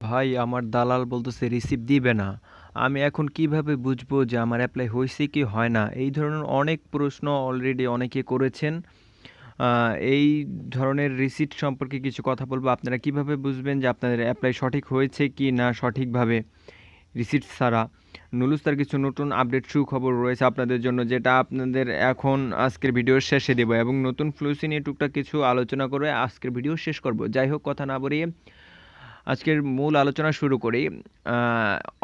ভাই আমার দালাল বলতেছে রিসিভ দিবে না। আমি এখন কিভাবে বুঝবো যে আমার অ্যাপ্লাই হয়েছে কি হয় না? এই ধরনের অনেক প্রশ্ন অলরেডি অনেকে করেছেন। এই ধরনের রিসিট সম্পর্কে কিছু কথা বলবো। আপনারা কিভাবে বুঝবেন যে আপনাদের অ্যাপ্লাই সঠিক হয়েছে কি না সঠিকভাবে রিসিট ছাড়া? নুলুস্তার কিছু নতুন আপডেট সুখবর রয়েছে আপনাদের জন্য, যেটা আপনাদের এখন আজকের ভিডিওর শেষে দেবো, এবং নতুন ফ্লুসি নিয়ে টুকটাক কিছু আলোচনা করে আজকের ভিডিও শেষ করব। যাই হোক, কথা না বাড়িয়ে আজকের মূল আলোচনা শুরু করি।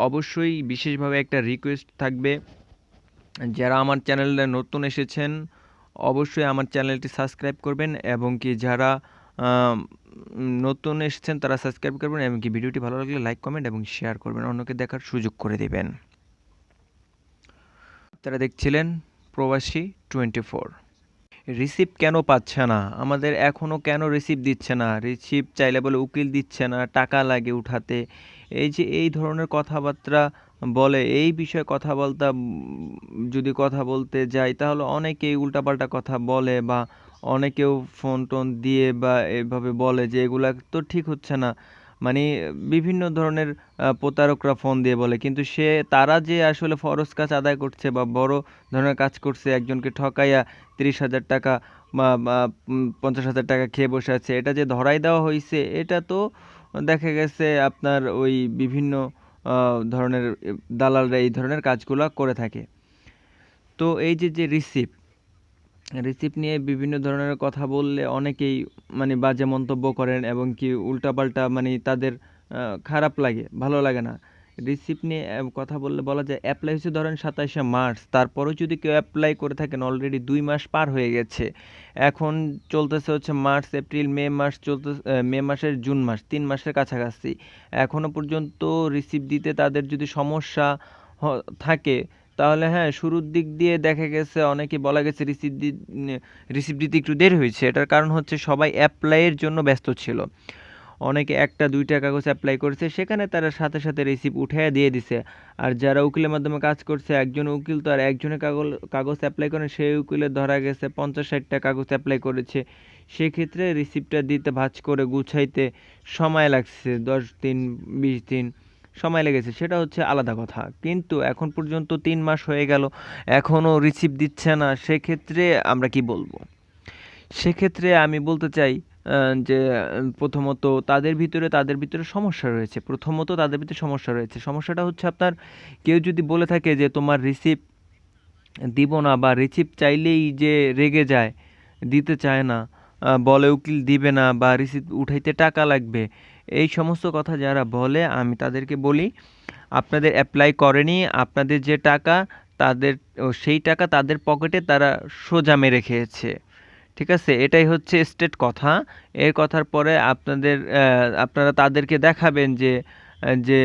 অবশ্যই বিশেষভাবে একটা রিকোয়েস্ট থাকবে, যারা আমার চ্যানেলে নতুন এসেছেন অবশ্যই আমার চ্যানেলটি সাবস্ক্রাইব করবেন, এবং কি যারা আম, নতুন এসেছেন তারা সাবস্ক্রাইব করবেন, এবং কি ভিডিওটি ভালো লাগলে লাইক কমেন্ট এবং শেয়ার করবেন, অন্যকে দেখার সুযোগ করে দেবেন। আপনারা দেখছিলেন প্রবাসী 24। রিসিপ্ট কেন পাচ্ছে না আমাদের, এখনও কেন রিসিপ্ট দিচ্ছে না? রিসিপ্ট চাইলে বলে উকিল দিচ্ছে না, টাকা লাগে উঠাতে। এই যে এই ধরনের কথাবার্তা বলে, এই বিষয়ে কথা বলতে যদি কথা বলতে যাই তাহলে অনেকেই উল্টাপাল্টা কথা বলে, বা অনেকেও ফোন টোন দিয়ে বা এভাবে বলে যে এগুলা তো ঠিক হচ্ছে না। মানে বিভিন্ন ধরনের প্রতারকরা ফোন দিয়ে বলে, কিন্তু তারা যে আসলে ফরজ কাজ আদায় করছে বা বড় ধরনের কাজ করছে, একজনকে ঠকাইয়া 30,000 টাকা বা 50,000 টাকা খেয়ে বসে আছে, এটা যে ধরাই দেওয়া হয়েছে, এটা তো দেখা গেছে আপনার ওই বিভিন্ন ধরনের দালালরা এই ধরনের কাজগুলো করে থাকে। তো এই যে রিসিপ্ট রিসিপ্ট নিয়ে বিভিন্ন ধরনের কথা বললে অনেকেই মানে বাজে মন্তব্য করেন, এবং কি উল্টাপাল্টা মানে তাদের খারাপ লাগে, ভালো লাগে না। রিসিপ্ট নিয়ে কথা বললে বলা যায় অ্যাপ্লাই হয়েছে ধরেন 27শে মার্চ, তারপরেও যদি কেউ অ্যাপ্লাই করে থাকেন অলরেডি 2 মাস পার হয়ে গেছে। এখন চলতেছে হচ্ছে মার্চ এপ্রিল মে মাস, চলতেছে মে মাসের জুন মাস, 3 মাসের কাছাকাছি। এখনও পর্যন্ত রিসিপ্ট দিতে তাদের যদি সমস্যা থাকে, তাহলে হ্যাঁ, শুরুর দিক দিয়ে দেখা গেছে অনেকে বলা গেছে রিসিপ্ট দিতে একটু দেরি হয়েছে। এটার কারণ হচ্ছে সবাই অ্যাপ্লাইয়ের জন্য ব্যস্ত ছিল। অনেকে একটা দুইটা কাগজ অ্যাপ্লাই করেছে, সেখানে তারা সাথে সাথে রিসিপ্ট উঠাইয়া দিয়ে দিছে। আর যারা উকিলের মাধ্যমে কাজ করছে, একজন উকিল তো আর একজনের কাগজ অ্যাপ্লাই করেন, সেই উকিলের ধরা গেছে 50-60টা কাগজ অ্যাপ্লাই করেছে। সেক্ষেত্রে রিসিপ্টটা দিতে ভাঁজ করে গুছাইতে সময় লাগছে 10 দিন 20 দিন সময় লেগেছে, সেটা হচ্ছে আলাদা কথা। কিন্তু এখন পর্যন্ত 3 মাস হয়ে গেল, এখনও রিসিপ্ট দিচ্ছে না। সেক্ষেত্রে আমরা কি বলবো? সেক্ষেত্রে আমি বলতে চাই যে প্রথমত তাদের ভিতরে সমস্যা রয়েছে। প্রথমত তাদের ভিতরে সমস্যা রয়েছে। সমস্যাটা হচ্ছে আপনার, কেউ যদি বলে থাকে যে তোমার রিসিপ্ট দিব না, বা রিসিপ্ট চাইলেই যে রেগে যায়, দিতে চায় না, বলে উকিল দিবে না, বা রিসিপ্ট উঠাইতে টাকা লাগবে, এই সমস্ত কথা যারা বলে আমি তাদেরকে বলি, আপনাদের অ্যাপ্লাই করেনি, আপনাদের যে টাকা সেই টাকা তাদের পকেটে তারা সোজা মেরে খেয়েছে। ঠিক আছে? এটাই হচ্ছে স্ট্রেট কথা। এর কথার পরে আপনারা তাদেরকে দেখাবেন যে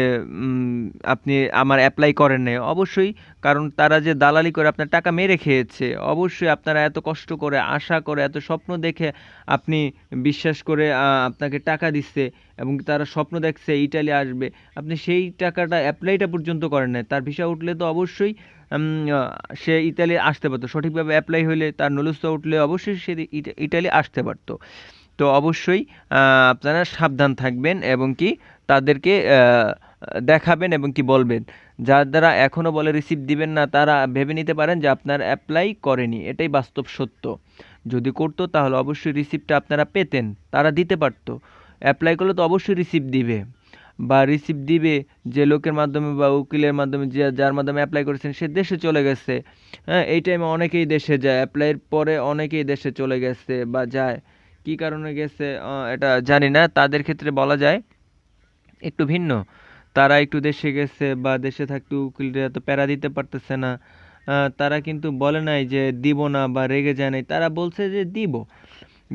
আপনি আমার অ্যাপ্লাই করেন নাই। অবশ্যই, কারণ তারা যে দালালি করে আপনার টাকা মেরে খেয়েছে। অবশ্যই আপনারা এত কষ্ট করে, আশা করে, এত স্বপ্ন দেখে আপনি বিশ্বাস করে আপনাকে টাকা দিচ্ছে, এবং তারা স্বপ্ন দেখছে ইটালি আসবে। আপনি সেই টাকাটা অ্যাপ্লাইটা পর্যন্ত করেন নাই। তার ভিসা উঠলে তো অবশ্যই উম আ সে ইতালি আসতে পারত। সঠিকভাবে এপ্লাই হইলে, তার নুলুস্থা উঠলে অবশ্যই সে ইটালি আসতে পারত। তো অবশ্যই আপনারা সাবধান থাকবেন, এবং কি তাদেরকে দেখাবেন এবং কি বলবেন। যার দ্বারা এখনও বলে রিসিপ্ট দিবেন না, তারা ভেবে নিতে পারেন যে আপনার অ্যাপ্লাই করেনি। এটাই বাস্তব সত্য। যদি করতো তাহলে অবশ্যই রিসিপ্টটা আপনারা পেতেন, তারা দিতে পারত। অ্যাপ্লাই করলে তো অবশ্যই রিসিপ্ট দিবে, বা রিসিপ্ট দিবে যে লোকের মাধ্যমে বা উকিলের মাধ্যমে, যার মাধ্যমে অ্যাপ্লাই করেছেন সে দেশে চলে গেছে। হ্যাঁ, এই টাইমে অনেকেই দেশে যায়, অ্যাপ্লাইয়ের পরে অনেকেই দেশে চলে গেছে বা যায়। কি কারণে গেছে এটা জানি না, তাদের ক্ষেত্রে বলা যায় একটু ভিন্ন। তারা একটু দেশে গেছে, বা দেশে থাকতে উকিলরা এত প্যারা দিতে পারতেছে না। তারা কিন্তু বলে নাই যে দিব না, বা রেগে যায় নাই, তারা বলছে যে দিব।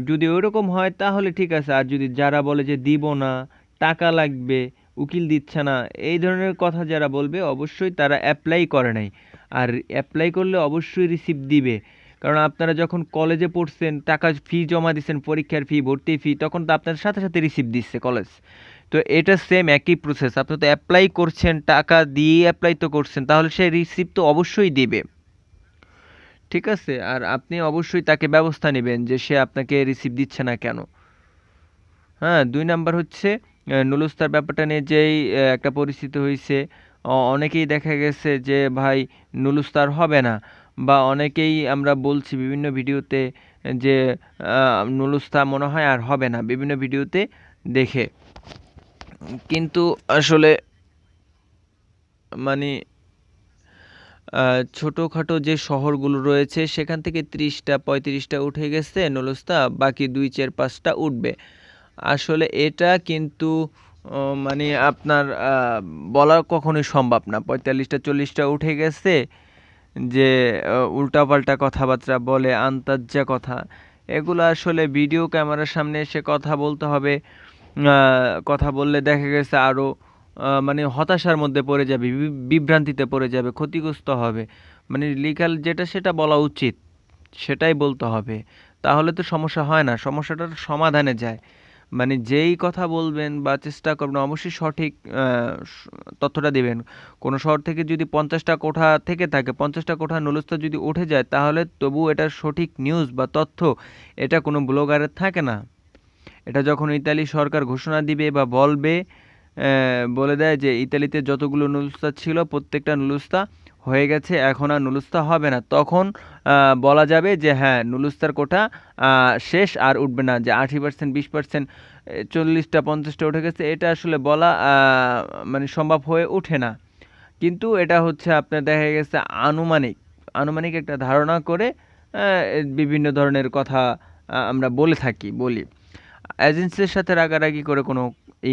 যদি ওইরকম হয় তাহলে ঠিক আছে। আর যদি যারা বলে যে দিব না, টাকা লাগবে, উকিল দিচ্ছে না, এই ধরনের কথা যারা বলবে, অবশ্যই তারা অ্যাপ্লাই করে নাই। আর অ্যাপ্লাই করলে অবশ্যই রিসিপ্ট দিবে। কারণ আপনারা যখন কলেজে পড়ছেন, টাকা ফি জমা দিচ্ছেন, পরীক্ষার ফি, ভর্তি ফি, তখন তো আপনার সাথে সাথে রিসিপ্ট দিচ্ছে কলেজ। তো এটা সেম একই প্রসেস। আপনি তো অ্যাপ্লাই করছেন, টাকা দিয়ে অ্যাপ্লাই তো করছেন, তাহলে সে রিসিপ্ট তো অবশ্যই দিবে। ঠিক আছে? আর আপনি অবশ্যই তাকে ব্যবস্থা নেবেন যে সে আপনাকে রিসিপ্ট দিচ্ছে না কেন। হ্যাঁ, 2 নাম্বার হচ্ছে নুলুস্তার ব্যাপারটা নিয়ে যেই একটা পরিস্থিতি হয়েছে, অনেকেই দেখা গেছে যে ভাই নুলুস্তার হবে না, বা অনেকেই আমরা বলছি বিভিন্ন ভিডিওতে যে নুলুস্তা মনে হয় আর হবে না বিভিন্ন ভিডিওতে দেখে। কিন্তু আসলে মানে ছোটোখাটো যে শহরগুলো রয়েছে সেখান থেকে 30টা 35টা উঠে গেছে নুলুস্তা, বাকি 2 4 5টা উঠবে। আসলে এটা কিন্তু মানে আপনার বলা কখনোই সম্ভব না। 45টা 40টা উঠে গেছে, যে উল্টাপাল্টা কথাবার্তা বলে আন্তাজ্জা কথা, এগুলো আসলে ভিডিও ক্যামেরার সামনে এসে কথা বলতে হবে। কথা বললে দেখা গেছে আরও মানে হতাশার মধ্যে পড়ে যাবে, বিভ্রান্তিতে পড়ে যাবে, ক্ষতিগ্রস্ত হবে। মানে লিগ্যাল যেটা সেটা বলা উচিত, সেটাই বলতে হবে। তাহলে তো সমস্যা হয় না, সমস্যাটার সমাধানে যায়। মানে যেই কথা বলবেন বা চেষ্টা করবেন অবশ্যই সঠিক তথ্যটা দিবেন। কোনো শহর থেকে যদি 50টা কোঠা থেকে থাকে, 50টা কোঠা নুলুস্তা যদি উঠে যায়, তাহলে তবু এটার সঠিক নিউজ বা তথ্য এটা কোনো ব্লগারের থাকে না। এটা যখন ইতালি সরকার ঘোষণা দিবে বা বলবে, বলে দেয় যে ইতালিতে যতগুলো নুলুস্তা ছিল প্রত্যেকটা নুলুস্তা হয়ে গেছে, এখন আর নুলুস্তা হবে না, তখন বলা যাবে যে হ্যাঁ নুলুস্তার কোঠা শেষ, আর উঠবে না। যে 80% 20% 40টা 50টা উঠে গেছে, এটা আসলে বলা মানে সম্ভব হয়ে ওঠে না। কিন্তু এটা হচ্ছে আপনার দেখা গেছে আনুমানিক আনুমানিক একটা ধারণা করে বিভিন্ন ধরনের কথা আমরা বলি। এজেন্সির সাথে রাগারাগি করে কোনো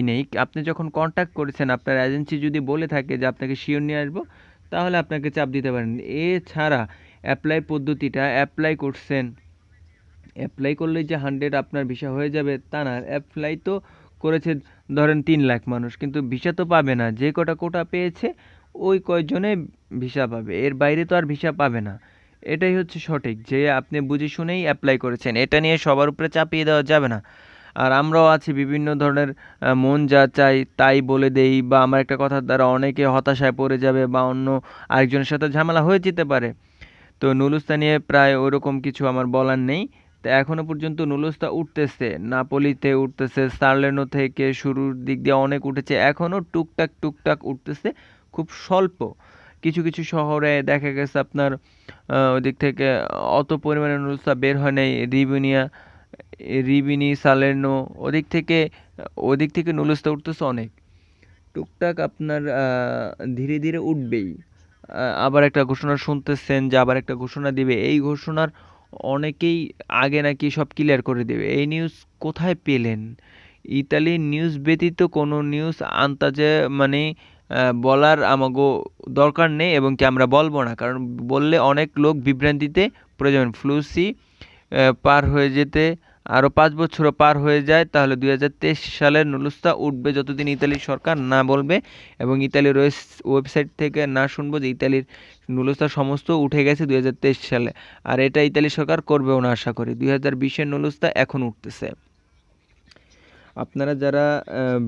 নেই। আপনি যখন কন্ট্যাক্ট করেছেন, আপনার এজেন্সি যদি বলে থাকে যে আপনাকে শিওর নিয়ে আসবো, তাহলে আপনাকে চাপ দিতে পারেন। এছাড়া অ্যাপ্লাই পদ্ধতিটা অ্যাপ্লাই করছেন, অ্যাপ্লাই করলেই যে 100 আপনার ভিসা হয়ে যাবে তা না। অ্যাপ্লাই তো করেছে ধরেন 3 লাখ মানুষ, কিন্তু ভিসা তো পাবে না। যে কটা কোটা পেয়েছে ওই কয়জনে ভিসা পাবে, এর বাইরে তো আর ভিসা পাবে না। এটাই হচ্ছে সঠিক, যে আপনি বুঝে শুনেই অ্যাপ্লাই করেছেন, এটা নিয়ে সবার উপরে চাপিয়ে দেওয়া যাবে না। আর আমরাও আছি বিভিন্ন ধরনের মন যা চাই তাই বলে দেই, বা আমার একটা কথার দ্বারা অনেকে হতাশায় পড়ে যাবে বা অন্য আরেকজনের সাথে ঝামেলা হয়ে যেতে পারে। তো নুলুস্তা নিয়ে প্রায় ওরকম কিছু আমার বলার নেই। তো এখনো পর্যন্ত নুলুস্তা উঠতেছে, নাপোলিতে উঠতেছে, সার্লেনো থেকে শুরুর দিক দিয়ে অনেক উঠেছে, এখনও টুকটাক টুকটাক উঠতেছে, খুব স্বল্প। কিছু কিছু শহরে দেখা গেছে আপনার ওদিক থেকে অত পরিমাণে নুলুস্তা বের হয় নাই। রিবিনি, সালের্নো, ওদিক থেকে নুলুস্তা উঠতেছে অনেক। টুকটাক আপনার ধীরে ধীরে উঠবেই। আবার একটা ঘোষণা শুনতেছেন যে আবার একটা ঘোষণা দিবে, এই ঘোষণার অনেকেই আগে নাকি সব ক্লিয়ার করে দেবে। এই নিউজ কোথায় পেলেন? ইতালির নিউজ ব্যতীত কোনো নিউজ আন্তাজে মানে বলার আমাগো দরকার নেই, এবং কি আমরা বলবো না, কারণ বললে অনেক লোক বিভ্রান্তিতে পড়ে যাবেন। ফ্লুসি পার হয়ে যেতে আরও 5 বছরও পার হয়ে যায়, তাহলে 2023 সালের নুলুস্তা উঠবে যতদিন ইতালির সরকার না বলবে, এবং ইতালির ওয়েবসাইট থেকে না শুনবো যে ইতালির নুলুস্তা সমস্ত উঠে গেছে 2023 সালে। আর এটা ইতালি সরকার করবেও না আশা করি। 2020-এর নুলুস্তা এখন উঠতেছে। আপনারা যারা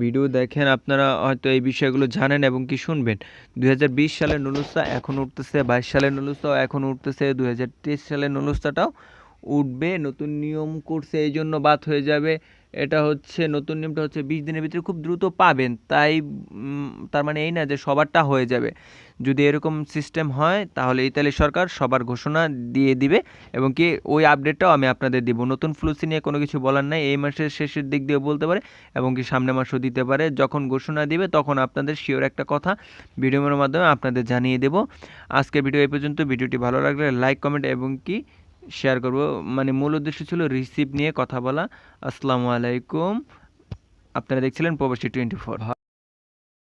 ভিডিও দেখেন আপনারা হয়তো এই বিষয়গুলো জানেন এবং কি শুনবেন। 2020 সালের নুলুস্তা এখন উঠতেছে, 22 সালের নুলুস্তাও এখন উঠতেছে, 2023 সালের নুলুস্তাটাও উঠবে। নতুন নিয়ম করছে এই জন্য বাদ হয়ে যাবে। এটা হচ্ছে নতুন নিয়মটা হচ্ছে 20 দিনের ভিতরে খুব দ্রুত পাবেন, তাই তার মানে এই না যে সবারটা হয়ে যাবে। যদি এরকম সিস্টেম হয় তাহলে ইতালি সরকার সবার ঘোষণা দিয়ে দিবে, এবং কি ওই আপডেটটাও আমি আপনাদের দিব। নতুন ফ্লুসি নিয়ে কোনো কিছু বলার নাই, এই মাসের শেষের দিক দিয়ে বলতে পারে এবং কি সামনের মাসও দিতে পারে। যখন ঘোষণা দিবে তখন আপনাদের শিওর একটা কথা ভিডিওর মাধ্যমে আপনাদের জানিয়ে দেব। আজকের ভিডিও এই পর্যন্ত। ভিডিওটি ভালো লাগলে লাইক, কমেন্ট এবং কি শেয়ার করব। মানে মূল উদ্দেশ্য ছিল রিসিভ নিয়ে কথা বলা। আসসালামু আলাইকুম। আপনারা দেখছিলেন প্রবাসী 24।